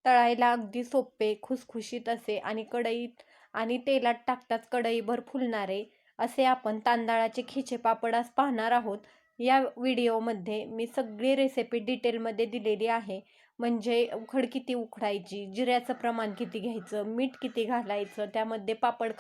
तळायला अगदी सोपे, खुसखुशीत असे आणि कढईत आणि तेलात टाकताच कढईभर फुलणारे असे आपण तांदळाचे खिचे पापड आज पाहणार आहोत. या व्हिडिओमध्ये मी सगळी रेसिपी डिटेलमध्ये दिलेली आहे. म्हणजे उकड किती उकडायची, जिऱ्याचं प्रमाण किती घ्यायचं, मीठ किती घालायचं, त्यामध्ये पापड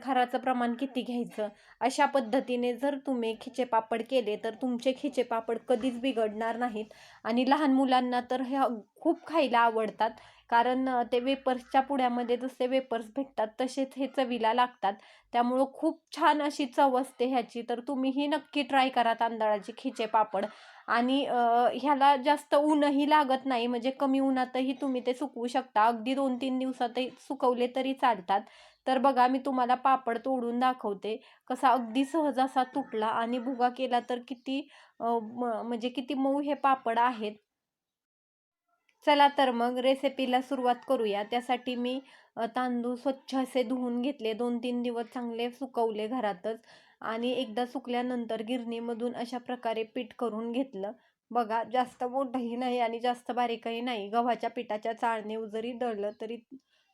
खाराचं प्रमाण किती घ्यायचं. अशा पद्धतीने जर तुम्ही खिचे पापड केले तर तुमचे खिचे पापड कधीच बिघडणार नाहीत. आणि लहान मुलांना तर हे खूप खायला आवडतात. कारण ते वेपर्सच्या पुड्यामध्ये जसे वेपर्स भेटतात तसेच हे चवीला लागतात. त्यामुळं खूप छान अशी चव असते ह्याची. तर तुम्हीही नक्की ट्राय करा तांदळाचे खिचे पापड. आणि ह्याला जास्त ऊनही लागत नाही, म्हणजे कमी उन्हातही तुम्ही ते सुकवू शकता. अगदी 2-3 दिवसातही सुकवले तरी चालतात. तर बघा, मी तुम्हाला पापड तोडून दाखवते. कसा अगदी सहज असा तुटला आणि भुगा केला तर किती म्हणजे किती मऊ हे पापड आहेत. चला तर मग रेसिपीला सुरुवात करूया. त्यासाठी मी तांदूळ स्वच्छ असे धुवून घेतले. 2-3 दिवस चांगले सुकवले घरातच आणि एकदा सुकल्यानंतर गिरणीमधून अशा प्रकारे पीठ करून घेतलं. बघा, जास्त मोठंही नाही आणि जास्त बारीकही नाही. गव्हाच्या पिठाच्या चाळणीवर जरी दळलं तरी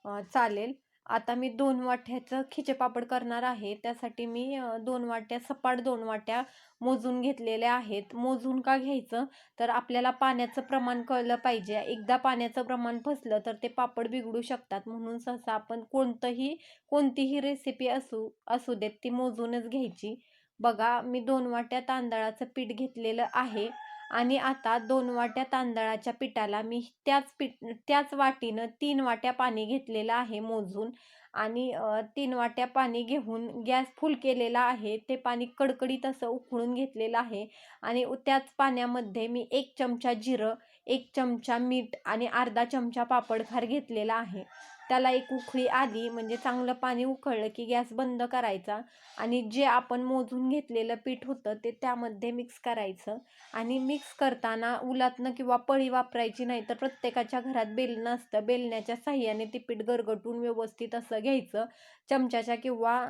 चालेल. आता मी 2 वाट्याचं खिचेपापड करणार आहे. त्यासाठी मी 2 वाट्या, सपाट 2 वाट्या मोजून घेतलेल्या आहेत. मोजून का घ्यायचं? तर आपल्याला पाण्याचं प्रमाण कळलं पाहिजे. एकदा पाण्याचं प्रमाण फसलं तर ते पापड बिघडू शकतात. म्हणून सहसा आपण कोणतीही रेसिपी असू असू देत ती मोजूनच घ्यायची. बघा, मी 2 वाट्या तांदळाचं पीठ घेतलेलं आहे आणि आता 2 वाट्या तांदळाच्या पिठाला मी त्याच वाटीनं 3 वाट्या पाणी घेतलेलं आहे मोजून. आणि 3 वाट्या पाणी घेऊन गॅस फुल केलेला आहे. ते पाणी कडकडीत असं उकळून घेतलेलं आहे. आणि त्याच पाण्यामध्ये मी 1 चमचा जिरं, 1 चमचा मीठ आणि अर्धा चमचा पापडखार घेतलेला आहे. त्याला एक उकळी आली म्हणजे चांगलं पाणी उकळलं की गॅस बंद करायचा आणि जे आपण मोजून घेतलेलं पीठ होतं ते त्यामध्ये मिक्स करायचं. आणि मिक्स करताना उलातनं किंवा पळी वापरायची नाही. तर प्रत्येकाच्या घरात बेलणं असतं. बेलण्याच्या साहाय्याने ते पीठ गरगटून व्यवस्थित असं घ्यायचं. चमच्याच्या किंवा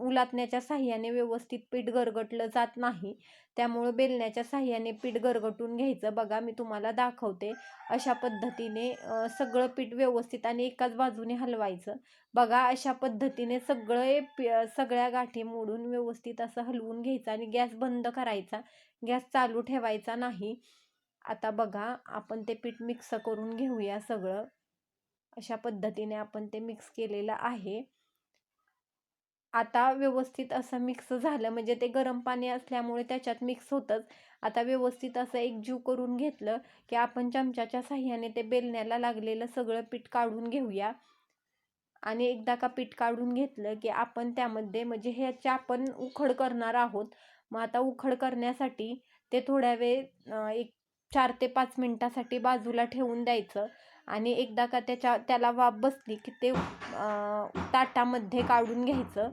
उलातण्याच्या साहाय्याने व्यवस्थित पीठ गरगटलं जात नाही. त्यामुळं बेलण्याच्या साहाय्याने पीठ गरगटून घ्यायचं. बघा, मी तुम्हाला दाखवते. अशा पद्धतीने सगळं पीठ व्यवस्थित आणि एकाच बाजूने हलवायचं. बघा, अशा पद्धतीने सगळ्या गाठी मोडून व्यवस्थित असं हलवून घ्यायचं आणि गॅस बंद करायचा. गॅस चालू ठेवायचा नाही. आता बघा, आपण ते पीठ मिक्स करून घेऊया सगळं. अशा पद्धतीने आपण ते मिक्स केलेलं आहे. आता व्यवस्थित असं मिक्स झालं म्हणजे ते गरम पाणी असल्यामुळे त्याच्यात मिक्स होतंच. आता व्यवस्थित असं एकजीव करून घेतलं की आपण चमच्याच्या साहाय्याने ते बेलण्याला लागलेलं सगळं पीठ काढून घेऊया. आणि एकदा का पीठ काढून घेतलं की आपण त्यामध्ये, म्हणजे ह्याची आपण उखड करणार आहोत. मग आता उखड करण्यासाठी ते थोड्या वेळ एक 4 ते 5 मिनिटासाठी बाजूला ठेवून द्यायचं. आणि एकदा का त्याला वाफ बसली की ते ताटामध्ये काढून घ्यायचं.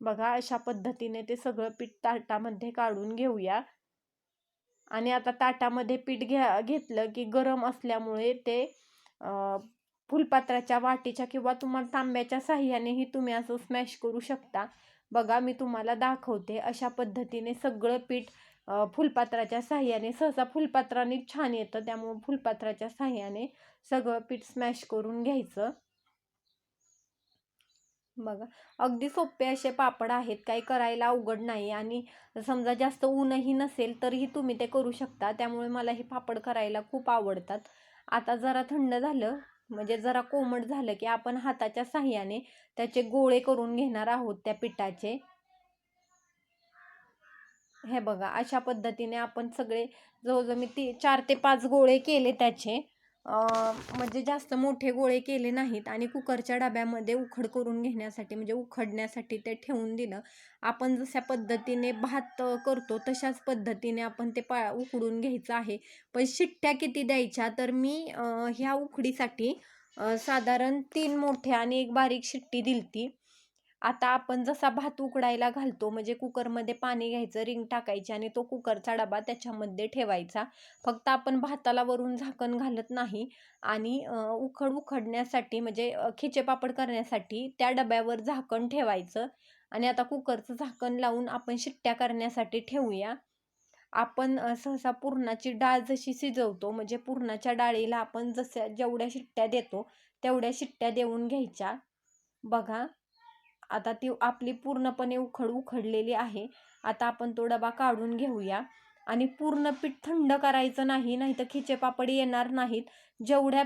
बघा, अशा पद्धतीने ते सगळं पीठ ताटामध्ये काढून घेऊया. आणि आता ताटामध्ये पीठ घेतलं की गरम असल्यामुळे ते फुलपात्राच्या वाटीच्या किंवा तुम्हाला तांब्याच्या साहाय्यानेही तुम्ही असं स्मॅश करू शकता. बघा, मी तुम्हाला दाखवते. अशा पद्धतीने सगळं पीठ फुलपात्राच्या साहाय्याने, सहसा फुलपात्राने छान येतं, त्यामुळे फुलपात्राच्या साहाय्याने सगळं पीठ स्मॅश करून घ्यायचं. बघा, अगदी सोपे असे पापड आहेत, काही करायला अवघड नाही. आणि समजा जास्त ऊनही नसेल तरीही तुम्ही ते करू शकता. त्यामुळे मला हे पापड करायला खूप आवडतात. आता जरा थंड झालं म्हणजे जरा कोमट झालं की आपण हाताच्या साहाय्याने त्याचे गोळे करून घेणार आहोत त्या पिठाचे. हे बघा, अशा पद्धतीने आपण सगळे जवळजवळ मी 4 ते 5 गोळे केले त्याचे. म्हणजे जास्त मोठे गोळे केले नाहीत. आणि कुकरच्या डब्यामध्ये उखड करून घेण्यासाठी, म्हणजे उखडण्यासाठी ते ठेवून दिलं. आपण जशा पद्धतीने भात करतो तशाच पद्धतीने आपण ते उकडून घ्यायचं आहे. पण शिट्ट्या किती द्यायच्या? तर मी ह्या उकडीसाठी साधारण 3 मोठ्या आणि 1 बारीक शिट्टी दिलती. आता आपण जसा भात उकडायला घालतो, म्हणजे कुकरमध्ये पाणी घ्यायचं, रिंग टाकायची आणि तो कुकरचा डबा त्याच्यामध्ये ठेवायचा. फक्त आपण भाताला वरून झाकण घालत नाही. आणि उकडण्यासाठी, म्हणजे खिचे पापड करण्यासाठी त्या डब्यावर झाकण ठेवायचं. आणि आता कुकरचं झाकण लावून आपण शिट्ट्या करण्यासाठी ठेवूया. आपण सहसा पुरणाची डाळ जशी शिजवतो, म्हणजे पुरणाच्या डाळीला आपण जेवढ्या शिट्ट्या देतो तेवढ्या शिट्ट्या देऊन घ्यायच्या. बघा, आता ती आपली पूर्णपणे उखडलेली आहे. आता आपण तो डबा काढून घेऊया आणि पूर्ण पीठ थंड करायचं नाही, नाहीतर खिचे पापड येणार नाहीत. जेवढ्या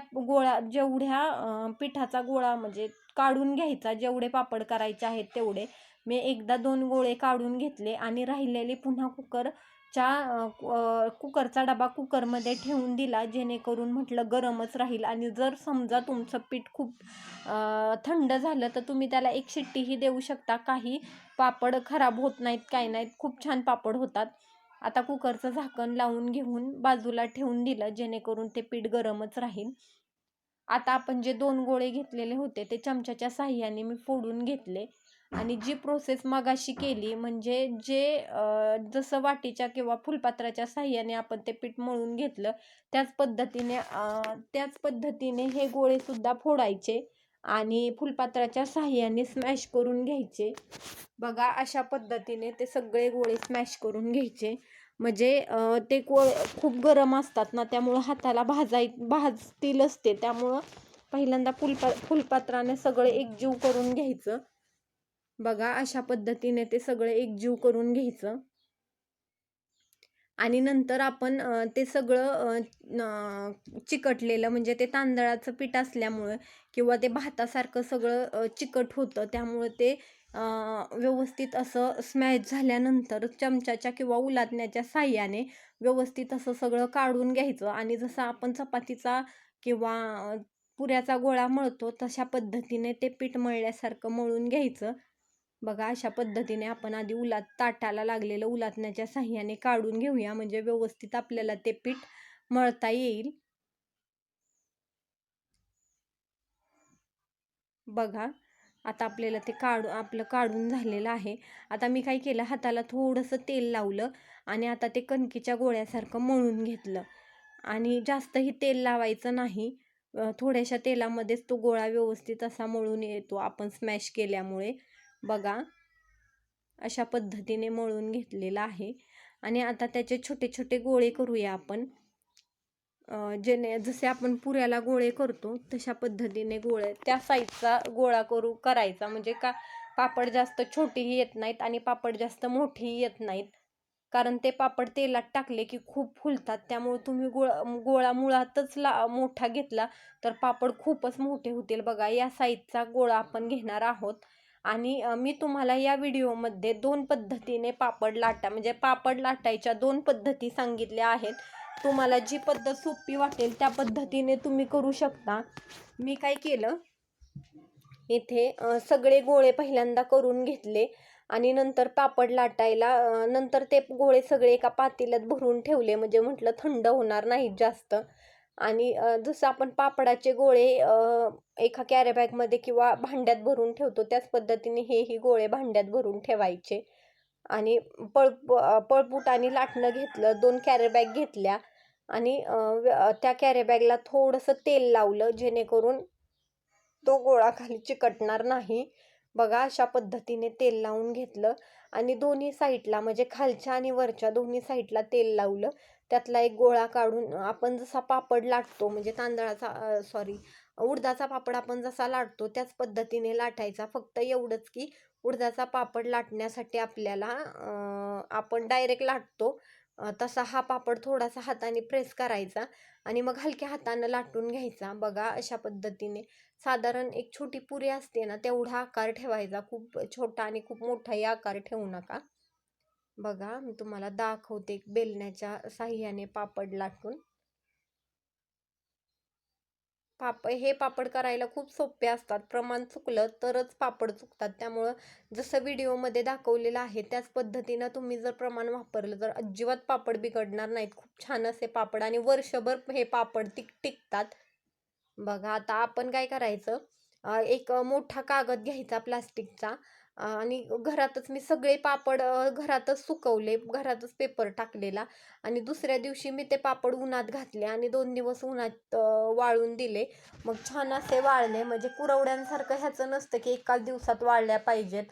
पिठाचा गोळा म्हणजे काढून घ्यायचा, जेवढे पापड करायचे आहेत तेवढे. मी एकदा 2 गोळे काढून घेतले आणि राहिलेले पुन्हा कुकरचा डबा कुकरमध्ये ठेवून दिला, जेणेकरून म्हटलं गरमच राहील. आणि जर समजा तुमचं पीठ खूप थंड झालं तर तुम्ही त्याला एक शिट्टीही देऊ शकता. काही पापड खराब होत नाहीत, काही नाहीत, खूप छान पापड होतात. आता कुकरचं झाकण लावून घेऊन बाजूला ठेवून दिलं, जेणेकरून ते पीठ गरमच राहील. आता आपण जे 2 गोळे घेतलेले होते ते चमच्याच्या साहाय्याने मी फोडून घेतले आणि जी प्रोसेस मगाशी केली, म्हणजे जसं वाटीच्या किंवा फुलपात्राच्या साहाय्याने आपण ते पीठ मळून घेतलं, त्याच पद्धतीने हे गोळे सुद्धा फोडायचे आणि फुलपात्राच्या साहाय्याने स्मॅश करून घ्यायचे. बघा, अशा पद्धतीने ते सगळे गोळे स्मॅश करून घ्यायचे. म्हणजे ते खूप गरम असतात ना, त्यामुळं हाताला भाजतीलच ते. त्यामुळं पहिल्यांदा फुलपात्राने सगळे एकजीव करून घ्यायचं. बघा, अशा पद्धतीने ते सगळे एकजीव करून घ्यायचं आणि नंतर आपण ते सगळं चिकटलेलं, म्हणजे ते तांदळाचं पीठ असल्यामुळं किंवा ते भातासारखं सगळं चिकट होतं, त्यामुळं ते व्यवस्थित असं स्मॅश झाल्यानंतर चमच्याच्या किंवा उलाटण्याच्या साहाय्याने व्यवस्थित असं सगळं काढून घ्यायचं आणि जसं आपण चपातीचा किंवा पुऱ्याचा गोळा मळतो तशा पद्धतीने ते पीठ मळल्यासारखं मळून घ्यायचं. बघा, अशा पद्धतीने आपण आधी ताटाला लागलेलं उलाटण्याच्या साहाय्याने काढून घेऊया, म्हणजे व्यवस्थित आपल्याला ते पीठ मळता येईल. बघा, आता आपल्याला ते आपलं काढून झालेलं आहे. आता मी काय केलं, हाताला थोडंसं तेल लावलं आणि आता ते कणकीच्या गोळ्यासारखं मळून घेतलं आणि जास्तही तेल लावायचं नाही. थोड्याशा तेलामध्येच तो गोळा व्यवस्थित असा मळून येतो आपण स्मॅश केल्यामुळे. बघा, अशा पद्धतीने मळून घेतलेला आहे आणि आता त्याचे छोटे छोटे गोळे करूया आपण. जसे आपण पुऱ्याला गोळे करतो तशा पद्धतीने त्या साईजचा गोळा करायचा, म्हणजे पापड जास्त छोटेही येत नाहीत आणि पापड जास्त मोठेही येत नाहीत. कारण ते पापड तेलात टाकले की खूप फुलतात, त्यामुळे तुम्ही गोळा मुळातच मोठा घेतला तर पापड खूपच मोठे होतील. बघा, या साईजचा गोळा आपण घेणार आहोत आणि मी तुम्हाला या व्हिडिओमध्ये 2 पद्धतीने म्हणजे पापड लाटायच्या 2 पद्धती सांगितल्या आहेत. तुम्हाला जी पद्धत सोपी वाटेल त्या पद्धतीने तुम्ही करू शकता. मी काय केलं, इथे सगळे गोळे पहिल्यांदा करून घेतले आणि नंतर पापड लाटायला नंतर ते गोळे सगळे एका पातेल्यात भरून ठेवले, म्हणजे म्हटलं थंड होणार नाहीत जास्त. आणि जसं आपण पापडाचे गोळे एका कॅरीबॅगमध्ये किंवा भांड्यात भरून ठेवतो त्याच पद्धतीने हेही गोळे भांड्यात भरून ठेवायचे आणि पळपुटाने लाटणं घेतलं. 2 कॅरीबॅग घेतल्या आणि त्या कॅरीबॅगला थोडंसं तेल लावलं, जेणेकरून तो गोळा खाली चिकटणार नाही. बघा, अशा पद्धतीने तेल लावून घेतलं आणि दोन्ही साईडला, म्हणजे खालच्या आणि वरच्या दोन्ही साईडला तेल लावलं. त्यातला एक गोळा काढून आपण जसा पापड लाटतो, म्हणजे उडदाचा पापड आपण जसा लाटतो त्याच पद्धतीने लाटायचा. फक्त एवढंच की उडदाचा पापड लाटण्यासाठी आपल्याला आपण डायरेक्ट लाटतो तसा हा पापड थोडासा हाताने प्रेस करायचा आणि मग हलक्या हातानं लाटून घ्यायचा. बघा, अशा पद्धतीने साधारण एक छोटी पुरी असते ना तेवढा आकार ठेवायचा. खूप छोटा आणि खूप मोठाही आकार ठेवू नका. बघा, मी तुम्हाला दाखवते बेलण्याच्या साह्याने पापड लाटून. हे पापड करायला खूप सोपे असतात. प्रमाण चुकलं तरच पापड चुकतात. त्यामुळं जसं व्हिडिओमध्ये दाखवलेलं आहे त्याच पद्धतीनं तुम्ही जर प्रमाण वापरलं तर अजिबात पापड बिघडणार नाहीत. खूप छान असे पापड आणि वर्षभर हे पापड टिकतात. बघा, आता आपण काय करायचं, एक मोठा कागद घ्यायचा प्लास्टिकचा आणि घरातच मी सगळे पापड घरातच सुकवले, घरातच पेपर टाकलेला आणि दुसऱ्या दिवशी मी ते पापड उन्हात घातले आणि 2 दिवस उन्हात वाळून दिले. मग छान असे वाळले, म्हणजे कुरवड्यांसारखं ह्याचं नसतं की एकाच दिवसात वाळल्या पाहिजेत.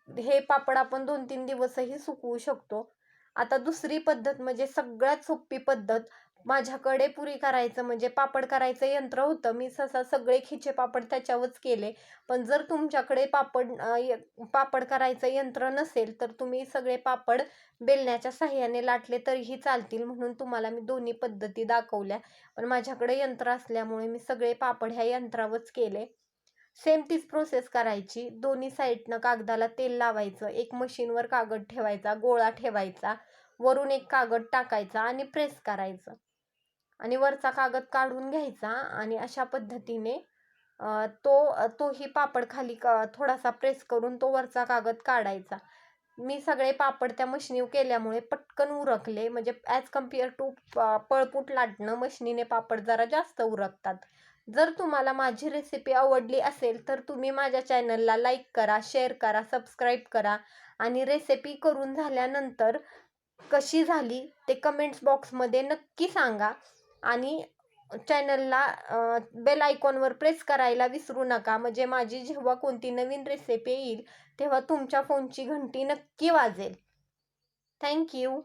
हे पापड आपण 2-3 दिवसही सुकवू शकतो आता दुसरी पद्धत म्हणजे सगळ्यात सोपी पद्धत, माझ्याकडे पुरी करायचं म्हणजे पापड करायचं यंत्र होतं. मी सहसा सगळे खिचे पापड त्याच्यावरच केले. पण जर तुमच्याकडे पापड करायचं यंत्र नसेल तर तुम्ही सगळे पापड बेलण्याच्या साहाय्याने लाटले तरीही चालतील, म्हणून तुम्हाला मी दोन्ही पद्धती दाखवल्या. पण माझ्याकडे यंत्र असल्यामुळे मी सगळे पापड ह्या यंत्रावरच केले. सेम तीच प्रोसेस करायची. दोन्ही साईडनं कागदाला तेल लावायचं, एक मशीनवर कागद ठेवायचा, गोळा ठेवायचा, वरून एक कागद टाकायचा आणि प्रेस करायचं आणि वरचा कागद काढून घ्यायचा आणि अशा पद्धतीने तोही पापड खाली थोडासा प्रेस करून तो वरचा कागद काढायचा. मी सगळे पापड त्या मशनीवर केल्यामुळे पटकन उरकले, म्हणजे ॲज कम्पेअर टू पळपूट लाटणं मशनीने पापड जरा जास्त उरकतात. जर तुम्हाला माझी रेसिपी आवडली असेल तर तुम्ही माझ्या चॅनलला लाईक करा, शेअर करा, सबस्क्राईब करा आणि रेसिपी करून झाल्यानंतर कशी झाली ते कमेंट्स बॉक्समध्ये नक्की सांगा आणि चॅनलला बेल आयकॉनवर प्रेस करायला विसरू नका, म्हणजे माझी जेव्हा कोणती नवीन रेसिपी येईल तेव्हा तुमच्या फोनची घंटी नक्की वाजेल. थँक्यू.